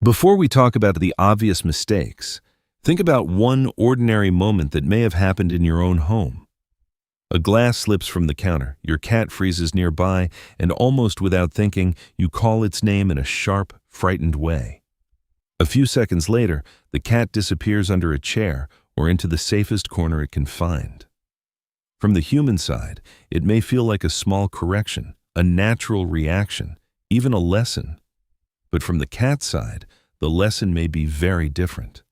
Before we talk about the obvious mistakes, think about one ordinary moment that may have happened in your own home. A glass slips from the counter, your cat freezes nearby, and almost without thinking, you call its name in a sharp, frightened way. A few seconds later, the cat disappears under a chair or into the safest corner it can find. From the human side, it may feel like a small correction, a natural reaction, even a lesson. But from the cat's side, the lesson may be very different.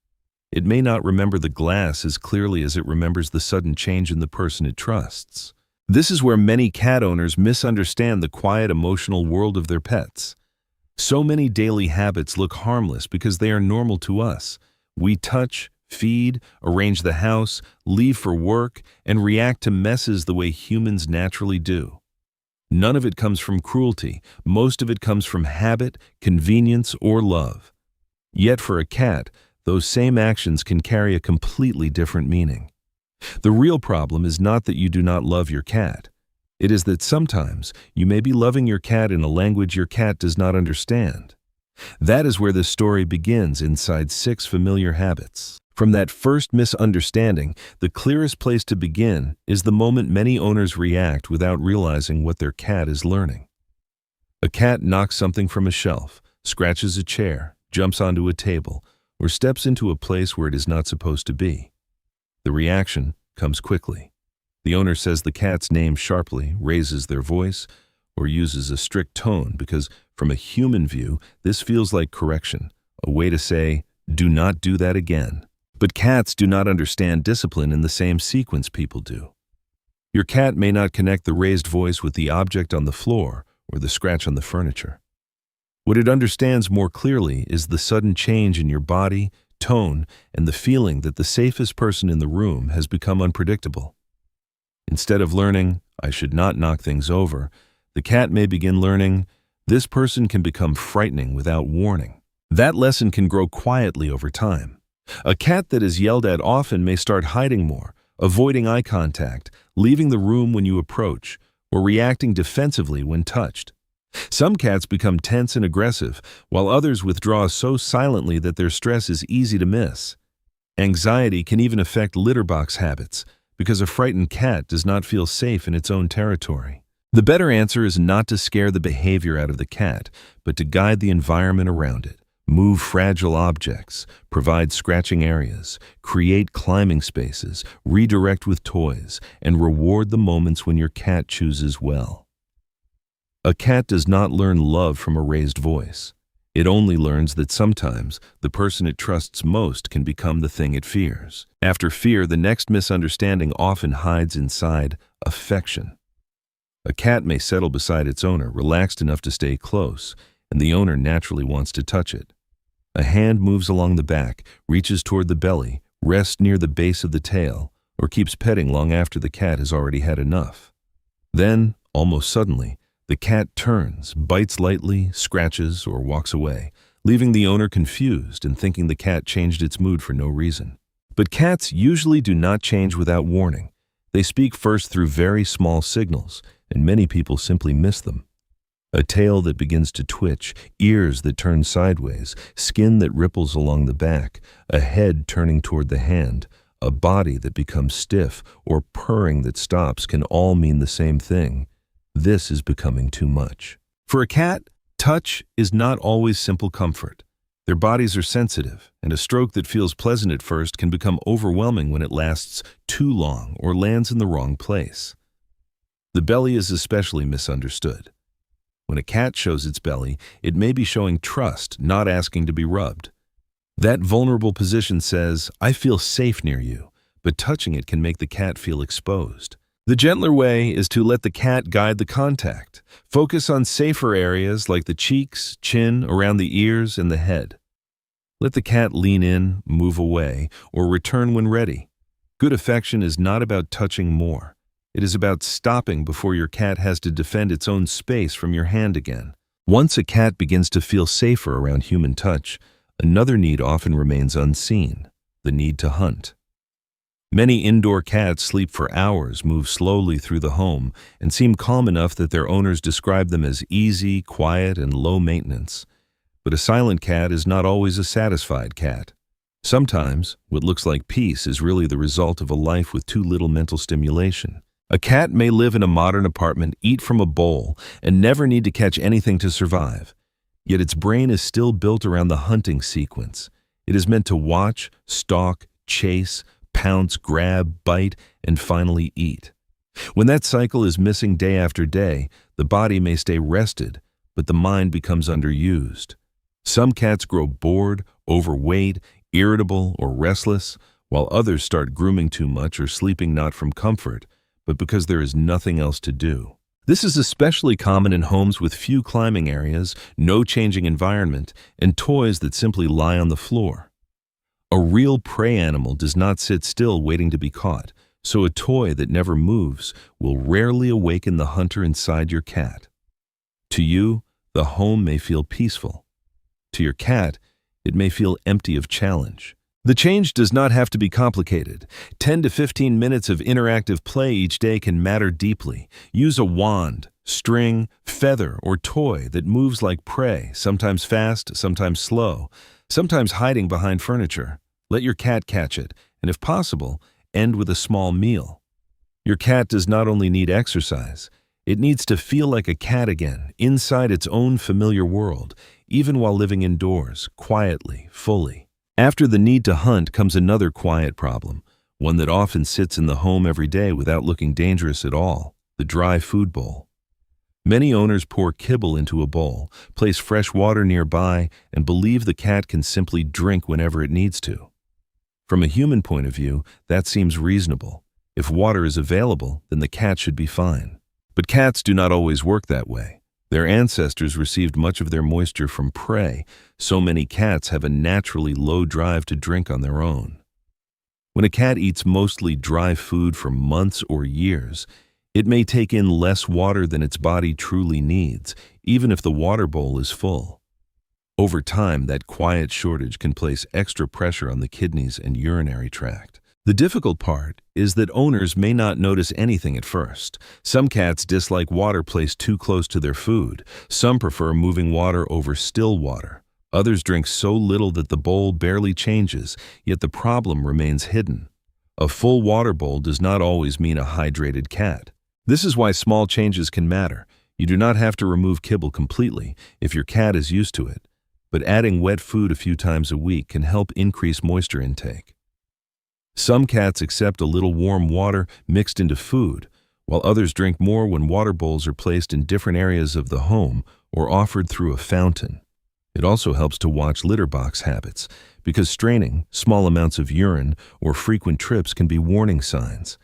It may not remember the glass as clearly as it remembers the sudden change in the person it trusts. This is where many cat owners misunderstand the quiet emotional world of their pets. So many daily habits look harmless because they are normal to us. We touch, feed, arrange the house, leave for work, and react to messes the way humans naturally do. None of it comes from cruelty. Most of it comes from habit, convenience, or love. Yet for a cat, those same actions can carry a completely different meaning. The real problem is not that you do not love your cat. It is that sometimes you may be loving your cat in a language your cat does not understand. That is where this story begins inside 6 familiar habits. From that first misunderstanding, the clearest place to begin is the moment many owners react without realizing what their cat is learning. A cat knocks something from a shelf, scratches a chair, jumps onto a table, or steps into a place where it is not supposed to be. The reaction comes quickly. The owner says the cat's name sharply, raises their voice, or uses a strict tone because, from a human view, this feels like correction, a way to say, "Do not do that again." But cats do not understand discipline in the same sequence people do. Your cat may not connect the raised voice with the object on the floor or the scratch on the furniture. What it understands more clearly is the sudden change in your body, tone, and the feeling that the safest person in the room has become unpredictable. Instead of learning, "I should not knock things over," the cat may begin learning, "This person can become frightening without warning." That lesson can grow quietly over time. A cat that is yelled at often may start hiding more, avoiding eye contact, leaving the room when you approach, or reacting defensively when touched. Some cats become tense and aggressive, while others withdraw so silently that their stress is easy to miss. Anxiety can even affect litter box habits, because a frightened cat does not feel safe in its own territory. The better answer is not to scare the behavior out of the cat, but to guide the environment around it. Move fragile objects, provide scratching areas, create climbing spaces, redirect with toys, and reward the moments when your cat chooses well. A cat does not learn love from a raised voice. It only learns that sometimes the person it trusts most can become the thing it fears. After fear, the next misunderstanding often hides inside affection. A cat may settle beside its owner, relaxed enough to stay close, and the owner naturally wants to touch it. A hand moves along the back, reaches toward the belly, rests near the base of the tail, or keeps petting long after the cat has already had enough. Then, almost suddenly, the cat turns, bites lightly, scratches, or walks away, leaving the owner confused and thinking the cat changed its mood for no reason. But cats usually do not change without warning. They speak first through very small signals, and many people simply miss them. A tail that begins to twitch, ears that turn sideways, skin that ripples along the back, a head turning toward the hand, a body that becomes stiff, or purring that stops can all mean the same thing. This is becoming too much. For a cat, touch is not always simple comfort. Their bodies are sensitive, and a stroke that feels pleasant at first can become overwhelming when it lasts too long or lands in the wrong place. The belly is especially misunderstood. When a cat shows its belly, it may be showing trust, not asking to be rubbed. That vulnerable position says, "I feel safe near you," but touching it can make the cat feel exposed. The gentler way is to let the cat guide the contact. Focus on safer areas like the cheeks, chin, around the ears, and the head. Let the cat lean in, move away, or return when ready. Good affection is not about touching more. It is about stopping before your cat has to defend its own space from your hand again. Once a cat begins to feel safer around human touch, another need often remains unseen, the need to hunt. Many indoor cats sleep for hours, move slowly through the home, and seem calm enough that their owners describe them as easy, quiet, and low maintenance. But a silent cat is not always a satisfied cat. Sometimes, what looks like peace is really the result of a life with too little mental stimulation. A cat may live in a modern apartment, eat from a bowl, and never need to catch anything to survive. Yet its brain is still built around the hunting sequence. It is meant to watch, stalk, chase, pounce, grab, bite, and finally eat. When that cycle is missing day after day, the body may stay rested, but the mind becomes underused. Some cats grow bored, overweight, irritable, or restless, while others start grooming too much or sleeping not from comfort, but because there is nothing else to do. This is especially common in homes with few climbing areas, no changing environment, and toys that simply lie on the floor. A real prey animal does not sit still waiting to be caught, so a toy that never moves will rarely awaken the hunter inside your cat. To you, the home may feel peaceful. To your cat, it may feel empty of challenge. The change does not have to be complicated. 10 to 15 minutes of interactive play each day can matter deeply. Use a wand, string, feather, or toy that moves like prey, sometimes fast, sometimes slow, sometimes hiding behind furniture. Let your cat catch it, and if possible, end with a small meal. Your cat does not only need exercise, it needs to feel like a cat again, inside its own familiar world, even while living indoors, quietly, fully. After the need to hunt comes another quiet problem, one that often sits in the home every day without looking dangerous at all: the dry food bowl. Many owners pour kibble into a bowl, place fresh water nearby, and believe the cat can simply drink whenever it needs to. From a human point of view, that seems reasonable. If water is available, then the cat should be fine. But cats do not always work that way. Their ancestors received much of their moisture from prey, so many cats have a naturally low drive to drink on their own. When a cat eats mostly dry food for months or years, it may take in less water than its body truly needs, even if the water bowl is full. Over time, that quiet shortage can place extra pressure on the kidneys and urinary tract. The difficult part is that owners may not notice anything at first. Some cats dislike water placed too close to their food. Some prefer moving water over still water. Others drink so little that the bowl barely changes, yet the problem remains hidden. A full water bowl does not always mean a hydrated cat. This is why small changes can matter. You do not have to remove kibble completely if your cat is used to it, but adding wet food a few times a week can help increase moisture intake. Some cats accept a little warm water mixed into food, while others drink more when water bowls are placed in different areas of the home or offered through a fountain. It also helps to watch litter box habits, because straining, small amounts of urine, or frequent trips can be warning signs.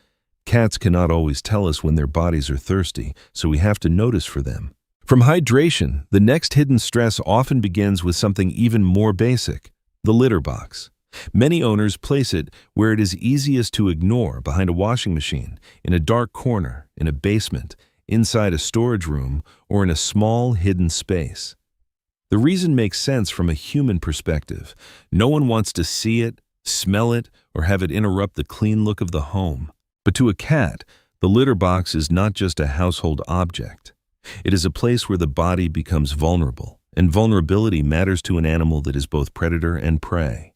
Cats cannot always tell us when their bodies are thirsty, so we have to notice for them. From hydration, the next hidden stress often begins with something even more basic: the litter box. Many owners place it where it is easiest to ignore: behind a washing machine, in a dark corner, in a basement, inside a storage room, or in a small hidden space. The reason makes sense from a human perspective. No one wants to see it, smell it, or have it interrupt the clean look of the home. But to a cat, the litter box is not just a household object. It is a place where the body becomes vulnerable, and vulnerability matters to an animal that is both predator and prey.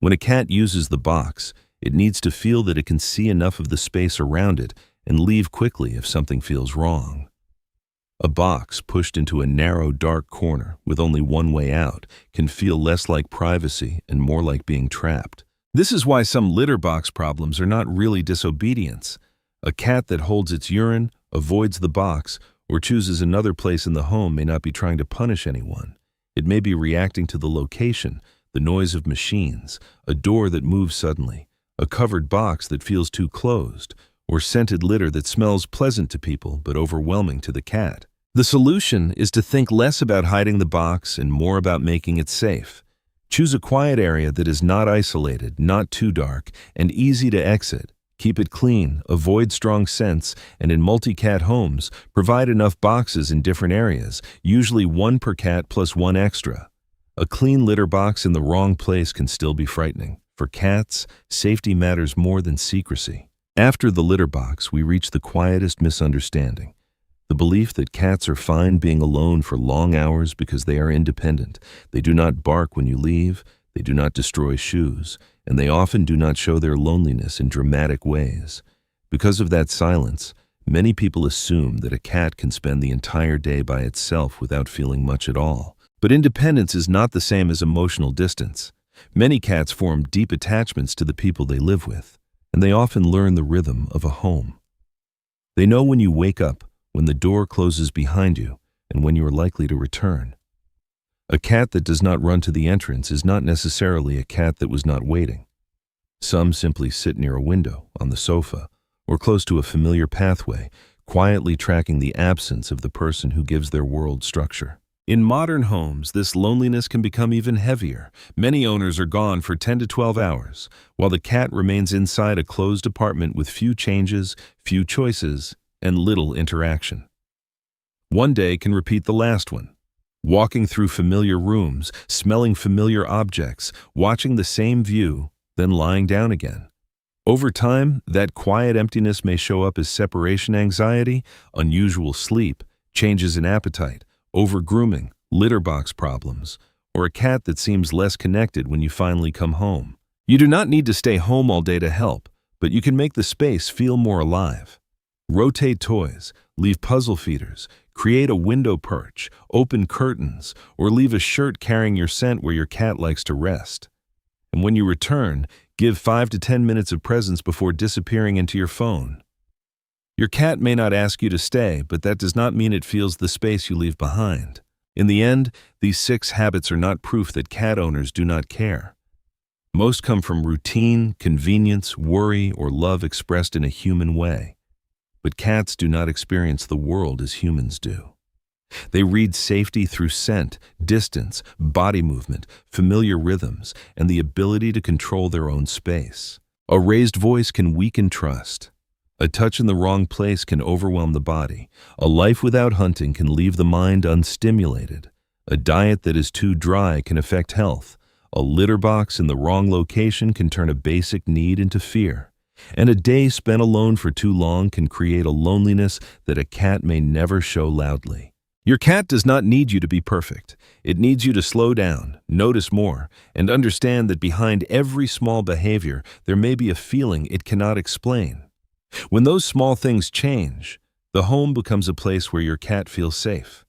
When a cat uses the box, it needs to feel that it can see enough of the space around it and leave quickly if something feels wrong. A box pushed into a narrow, dark corner with only one way out can feel less like privacy and more like being trapped. This is why some litter box problems are not really disobedience. A cat that holds its urine, avoids the box, or chooses another place in the home may not be trying to punish anyone. It may be reacting to the location, the noise of machines, a door that moves suddenly, a covered box that feels too closed, or scented litter that smells pleasant to people but overwhelming to the cat. The solution is to think less about hiding the box and more about making it safe. Choose a quiet area that is not isolated, not too dark, and easy to exit. Keep it clean, avoid strong scents, and in multi-cat homes, provide enough boxes in different areas, usually one per cat plus one extra. A clean litter box in the wrong place can still be frightening. For cats, safety matters more than secrecy. After the litter box, we reach the quietest misunderstanding: The belief that cats are fine being alone for long hours because they are independent. They do not bark when you leave, they do not destroy shoes, and they often do not show their loneliness in dramatic ways. Because of that silence, many people assume that a cat can spend the entire day by itself without feeling much at all. But independence is not the same as emotional distance. Many cats form deep attachments to the people they live with, and they often learn the rhythm of a home. They know when you wake up, when the door closes behind you, and when you are likely to return. A cat that does not run to the entrance is not necessarily a cat that was not waiting. Some simply sit near a window, on the sofa, or close to a familiar pathway, quietly tracking the absence of the person who gives their world structure. In modern homes, this loneliness can become even heavier. Many owners are gone for 10 to 12 hours, while the cat remains inside a closed apartment with few changes, few choices, and little interaction. One day can repeat the last one. Walking through familiar rooms, smelling familiar objects, watching the same view, then lying down again. Over time, that quiet emptiness may show up as separation anxiety, unusual sleep, changes in appetite, over-grooming, litter box problems, or a cat that seems less connected when you finally come home. You do not need to stay home all day to help, but you can make the space feel more alive. Rotate toys, leave puzzle feeders, create a window perch, open curtains, or leave a shirt carrying your scent where your cat likes to rest. And when you return, give 5 to 10 minutes of presence before disappearing into your phone. Your cat may not ask you to stay, but that does not mean it feels the space you leave behind. In the end, these 6 habits are not proof that cat owners do not care. Most come from routine, convenience, worry, or love expressed in a human way. But cats do not experience the world as humans do. They read safety through scent, distance, body movement, familiar rhythms, and the ability to control their own space. A raised voice can weaken trust. A touch in the wrong place can overwhelm the body. A life without hunting can leave the mind unstimulated. A diet that is too dry can affect health. A litter box in the wrong location can turn a basic need into fear. And a day spent alone for too long can create a loneliness that a cat may never show loudly. Your cat does not need you to be perfect. It needs you to slow down, notice more, and understand that behind every small behavior there may be a feeling it cannot explain. When those small things change, the home becomes a place where your cat feels safe.